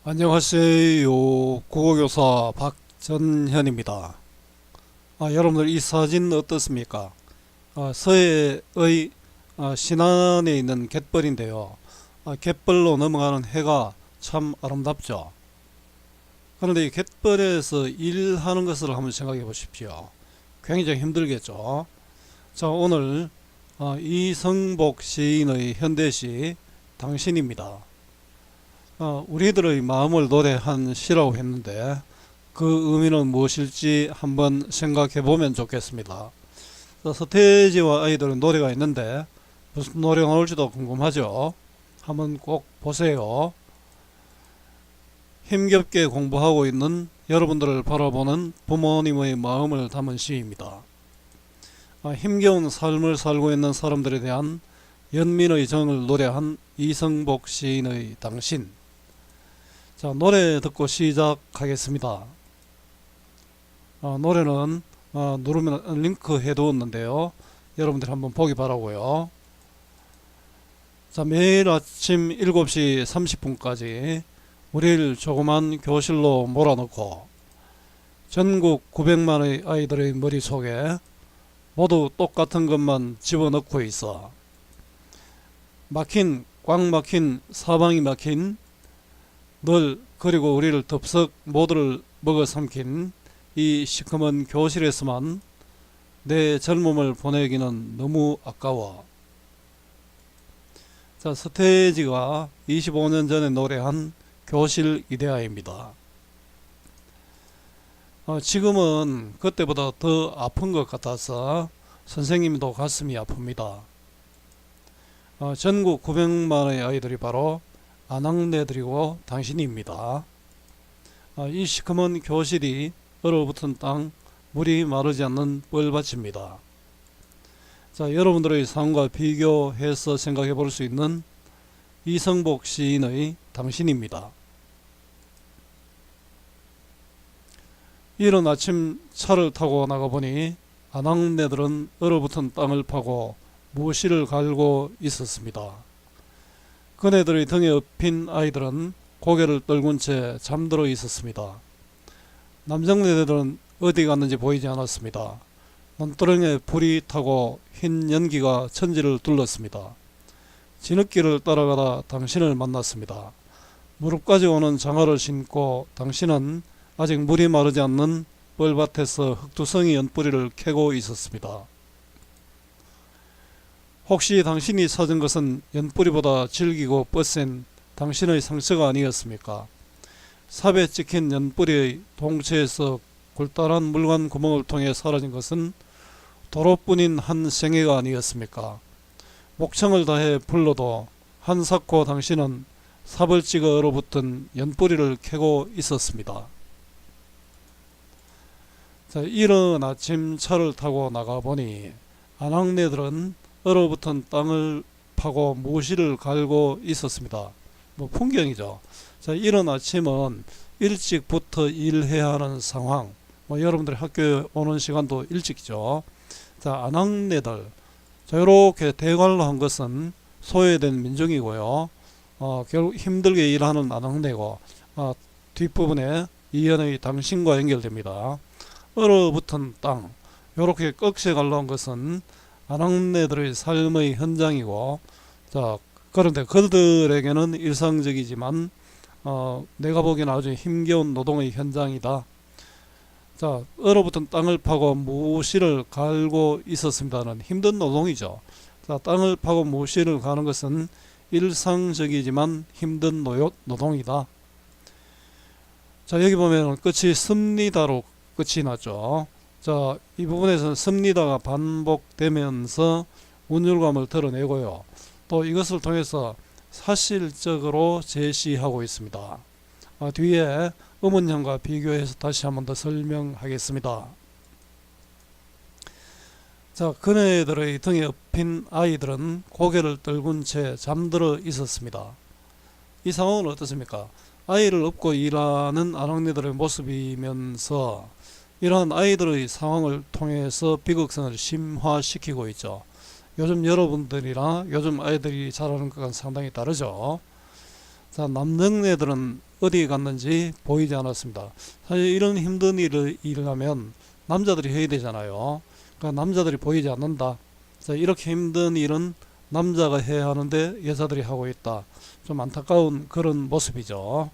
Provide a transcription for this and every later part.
안녕하세요. 국어교사 박전현입니다. 여러분들 이 사진 어떻습니까? 서해의 신안에 있는 갯벌인데요. 갯벌로 넘어가는 해가 참 아름답죠. 그런데 이 갯벌에서 일하는 것을 한번 생각해 보십시오. 굉장히 힘들겠죠. 자, 오늘 이성복 시인의 현대시 당신입니다. 우리들의 마음을 노래한 시라고 했는데 그 의미는 무엇일지 한번 생각해 보면 좋겠습니다. 서태지와 아이들은 노래가 있는데 무슨 노래가 나올지도 궁금하죠. 한번 꼭 보세요. 힘겹게 공부하고 있는 여러분들을 바라보는 부모님의 마음을 담은 시입니다. 힘겨운 삶을 살고 있는 사람들에 대한 연민의 정을 노래한 이성복 시인의 당신. 자, 노래 듣고 시작하겠습니다. 노래는 누르면 링크 해두었는데요. 여러분들 한번 보기 바라고요. 자, 매일 아침 7시 30분까지 우리를 조그만 교실로 몰아넣고 전국 900만의 아이들의 머릿속에 모두 똑같은 것만 집어넣고 있어 꽉 막힌 사방이 막힌 늘 그리고 우리를 덥석 모두를 먹어삼킨 이 시커먼 교실에서만 내 젊음을 보내기는 너무 아까워. 자, 서태지가 25년 전에 노래한 교실 이데아입니다. 지금은 그때보다 더 아픈 것 같아서 선생님도 가슴이 아픕니다. 전국 900만의 아이들이 바로 아낙네들이고 당신입니다. 이 시커먼 교실이 얼어붙은 땅, 물이 마르지 않는 뻘밭입니다. 자, 여러분들의 삶과 비교해서 생각해 볼 수 있는 이성복 시인의 당신입니다. 이른 아침 차를 타고 나가보니 아낙네들은 얼어붙은 땅을 파고 무실을 갈고 있었습니다. 그네들의 등에 업힌 아이들은 고개를 떨군 채 잠들어 있었습니다. 남정네들은 어디 갔는지 보이지 않았습니다. 논두렁에 불이 타고 흰 연기가 천지를 둘렀습니다. 진흙길을 따라가다 당신을 만났습니다. 무릎까지 오는 장화를 신고 당신은 아직 물이 마르지 않는 뻘밭에서 흑두성이 연뿌리를 캐고 있었습니다. 혹시 당신이 찾은 것은 연뿌리보다 질기고 뻗센 당신의 상처가 아니었습니까? 삽에 찍힌 연뿌리의 동체에서 굴단한 물관 구멍을 통해 사라진 것은 도로뿐인 한 생애가 아니었습니까? 목청을 다해 불러도 한사코 당신은 삽을 찍어 얼어붙은 연뿌리를 캐고 있었습니다. 자, 이른 아침 차를 타고 나가보니 아낙네들은 얼어붙은 땅을 파고 무실을 갈고 있었습니다. 풍경이죠. 자, 이른 아침은 일찍부터 일해야 하는 상황. 여러분들이 학교에 오는 시간도 일찍이죠. 자, 아낙네들. 자, 이렇게 대괄로 한 것은 소외된 민중이고요. 결국 힘들게 일하는 아낙네고, 뒷부분에 이연의 당신과 연결됩니다. 얼어붙은 땅. 이렇게 꺽쇠 갈라온 것은 아낙네들의 삶의 현장이고, 자, 그런데 그들에게는 일상적이지만 내가 보기에는 아주 힘겨운 노동의 현장이다. 자, 얼어붙은 땅을 파고 무실을 갈고 있었습니다는 힘든 노동이죠. 자, 땅을 파고 무실을 가는 것은 일상적이지만 힘든 노동이다. 자, 여기 보면 끝이 씁니다로 끝이 났죠. 자, 이 부분에서는 씁니다가 반복되면서 운율감을 드러내고요. 또 이것을 통해서 사실적으로 제시하고 있습니다. 뒤에 음운형과 비교해서 다시 한번 더 설명하겠습니다. 자, 그네들의 등에 업힌 아이들은 고개를 떨군 채 잠들어 있었습니다. 이 상황은 어떻습니까? 아이를 업고 일하는 아낙네들의 모습이면서 이러한 아이들의 상황을 통해서 비극성을 심화시키고 있죠. 요즘 여러분들이랑 요즘 아이들이 자라는 것과는 상당히 다르죠. 자, 남성네들은 어디 갔는지 보이지 않았습니다. 사실 이런 힘든 일을 하면 남자들이 해야 되잖아요. 그러니까 남자들이 보이지 않는다. 자, 이렇게 힘든 일은 남자가 해야 하는데 여자들이 하고 있다. 좀 안타까운 그런 모습이죠.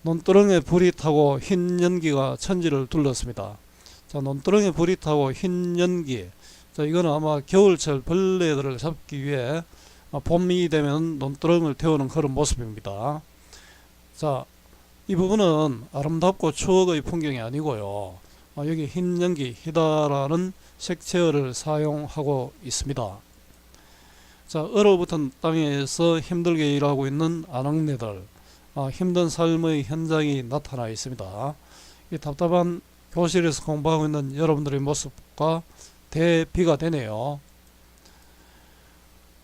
논두렁에 불이 타고 흰 연기가 천지를 둘렀습니다. 자, 논두렁에 불이 타고 흰 연기. 자, 이거는 아마 겨울철 벌레들을 잡기 위해 봄이 되면 논두렁을 태우는 그런 모습입니다. 자, 이 부분은 아름답고 추억의 풍경이 아니고요. 여기 흰 연기, 희다라는 색채어를 사용하고 있습니다. 자, 얼어붙은 땅에서 힘들게 일하고 있는 아낙네들, 힘든 삶의 현장이 나타나 있습니다. 이 답답한 교실에서 공부하고 있는 여러분들의 모습과 대비가 되네요.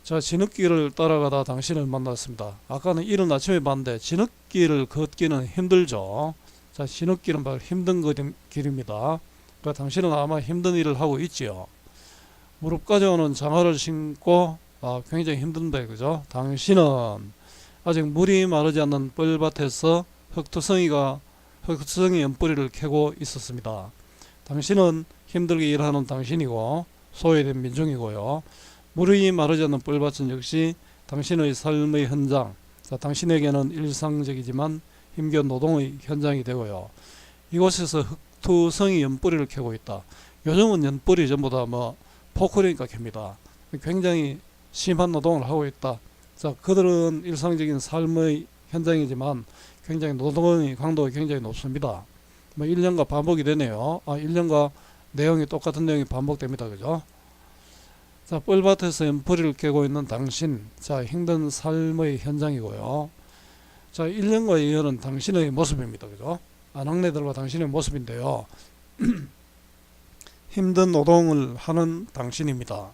자, 진흙길을 따라가다 당신을 만났습니다. 아까는 이른 아침에 봤는데 진흙길을 걷기는 힘들죠. 자, 진흙길은 바로 힘든 길입니다. 그러니까 당신은 아마 힘든 일을 하고 있지요. 무릎까지 오는 장화를 신고 굉장히 힘든데, 그죠? 당신은 아직 물이 마르지 않는 뻘밭에서 흑투성이 연뿌리를 캐고 있었습니다. 당신은 힘들게 일하는 당신이고 소외된 민중이고요. 물이 마르지 않는 뻘밭은 역시 당신의 삶의 현장, 자, 당신에게는 일상적이지만 힘겨운 노동의 현장이 되고요. 이곳에서 흑투성이 연뿌리를 캐고 있다. 요즘은 연뿌리 전부 다 포크레인과 캡니다. 굉장히 심한 노동을 하고 있다. 자, 그들은 일상적인 삶의 현장이지만 굉장히 노동의 강도가 굉장히 높습니다. 1년과 반복이 되네요. 1년과 내용이 똑같은 내용이 반복됩니다. 그죠? 자, 뻘밭에서 연뿌리를 깨고 있는 당신. 자, 힘든 삶의 현장이고요. 자, 1년과 2년은 당신의 모습입니다. 그죠? 아낙네들과 당신의 모습인데요. 힘든 노동을 하는 당신입니다.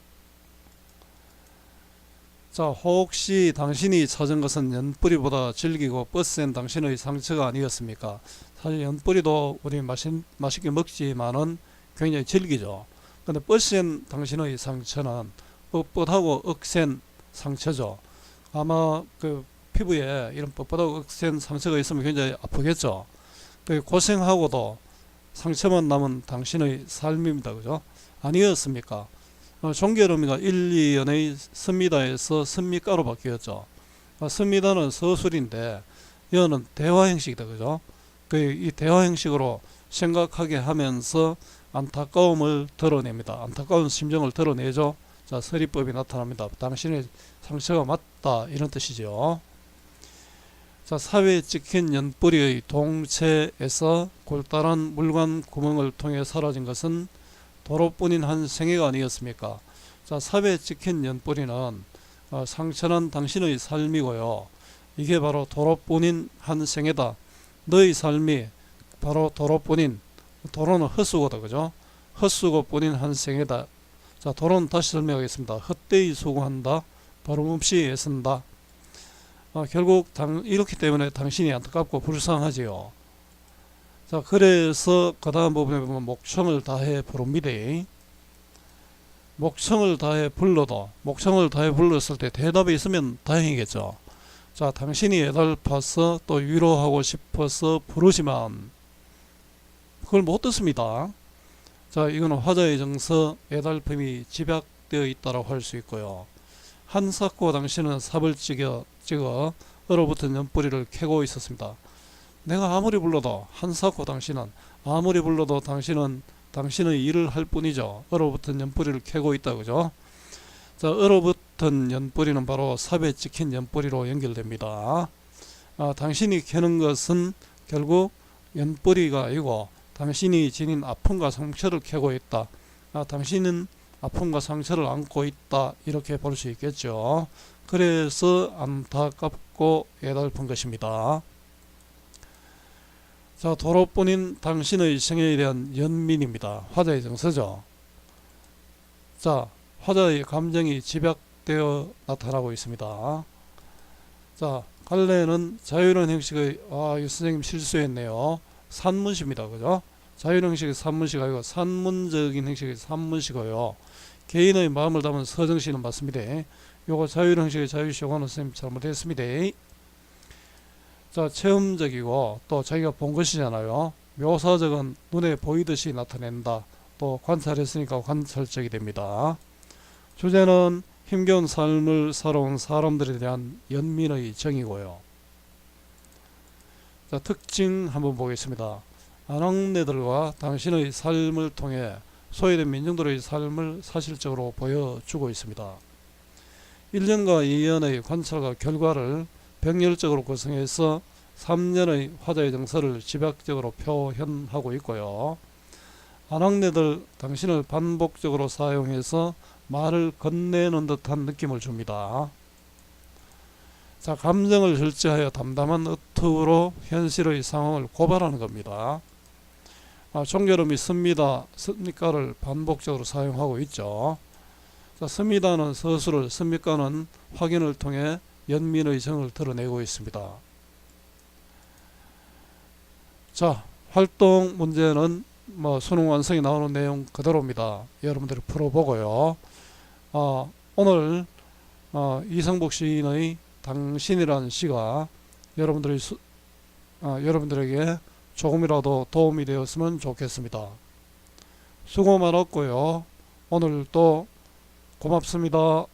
자, 혹시 당신이 찾은 것은 연뿌리보다 질기고 뻗센 당신의 상처가 아니었습니까? 사실 연뿌리도 우리 맛있게 먹지만은 굉장히 질기죠. 근데 뻗센 당신의 상처는 뻣뻣하고 억센 상처죠. 아마 그 피부에 이런 뻣뻣하고 억센 상처가 있으면 굉장히 아프겠죠. 고생하고도 상처만 남은 당신의 삶입니다. 그죠? 아니었습니까? 종결음이가 1, 2연의 씁니다에서 씁니까로 바뀌었죠. 씁니다는 서술인데 여는 대화 형식이다. 그죠? 이 대화 형식으로 생각하게 하면서 안타까움을 드러냅니다. 안타까운 심정을 드러내죠. 자, 서리법이 나타납니다. 당신의 상처가 맞다, 이런 뜻이죠. 자, 사회에 찍힌 연뿌리의 동체에서 골달한 물관 구멍을 통해 사라진 것은 도로뿐인 한 생애가 아니었습니까? 자, 사회에 찍힌 연뿌리는 상처난 당신의 삶이고요. 이게 바로 도로뿐인 한 생애다. 너의 삶이 바로 도로뿐인, 도로는 헛수고다. 그죠? 헛수고뿐인 한 생애다. 자, 도로는 다시 설명하겠습니다. 헛되이 수고한다. 버름없이 애쓴다. 결국 이렇기 때문에 당신이 안타깝고 불쌍하지요. 자, 그래서 그 다음 부분에 보면 목청을 다해 부릅니다. 목청을 다해 불러도, 목청을 다해 불렀을 때 대답이 있으면 다행이겠죠. 자, 당신이 애달파서 또 위로하고 싶어서 부르지만 그걸 못 듣습니다. 자, 이거는 화자의 정서, 애달픔이 집약되어 있다고 할 수 있고요. 한사코 당신은 삽을 찍어 얼어붙은 연뿌리를 캐고 있었습니다. 내가 아무리 불러도 한사코 당신은 아무리 불러도 당신은 당신의 일을 할 뿐이죠. 얼어붙은 연뿌리를 캐고 있다. 그죠? 자, 얼어붙은 연뿌리는 바로 삽에 찍힌 연뿌리로 연결됩니다. 당신이 캐는 것은 결국 연뿌리가 아니고 당신이 지닌 아픔과 상처를 캐고 있다. 당신은 아픔과 상처를 안고 있다. 이렇게 볼 수 있겠죠. 그래서 안타깝고 애달픈 것입니다. 자, 도로뿐인 당신의 생애에 대한 연민입니다. 화자의 정서죠. 자, 화자의 감정이 집약되어 나타나고 있습니다. 자, 갈래는 자유로운 형식의, 이 선생님 실수했네요. 산문시입니다. 그죠? 자유로운 형식의 산문시가 아니고 산문적인 형식의 산문시고요. 개인의 마음을 담은 서정시는 맞습니다. 요거 자유로운 형식의 자유시 요거는 선생님 잘못했습니다. 자, 체험적이고 또 자기가 본 것이잖아요. 묘사적은 눈에 보이듯이 나타낸다. 또 관찰했으니까 관찰적이 됩니다. 주제는 힘겨운 삶을 살아온 사람들에 대한 연민의 정이고요. 자, 특징 한번 보겠습니다. 아낙네들과 당신의 삶을 통해 소외된 민중들의 삶을 사실적으로 보여주고 있습니다. 1년과 2년의 관찰과 결과를 병렬적으로 구성해서 3년의 화자의 정서를 집약적으로 표현하고 있고요. 아낙네들 당신을 반복적으로 사용해서 말을 건네는 듯한 느낌을 줍니다. 자, 감정을 절제하여 담담한 어투로 현실의 상황을 고발하는 겁니다. 종결음이 씁니다, 씁니까를 반복적으로 사용하고 있죠. 자, 씁니다는 서술을, 씁니까는 확인을 통해 연민의 정을 드러내고 있습니다. 자, 활동 문제는 수능 완성이 나오는 내용 그대로입니다. 여러분들이 풀어보고요. 오늘 이성복 시인의 당신이라는 시가 여러분들에게 조금이라도 도움이 되었으면 좋겠습니다. 수고 많았고요. 오늘도 고맙습니다.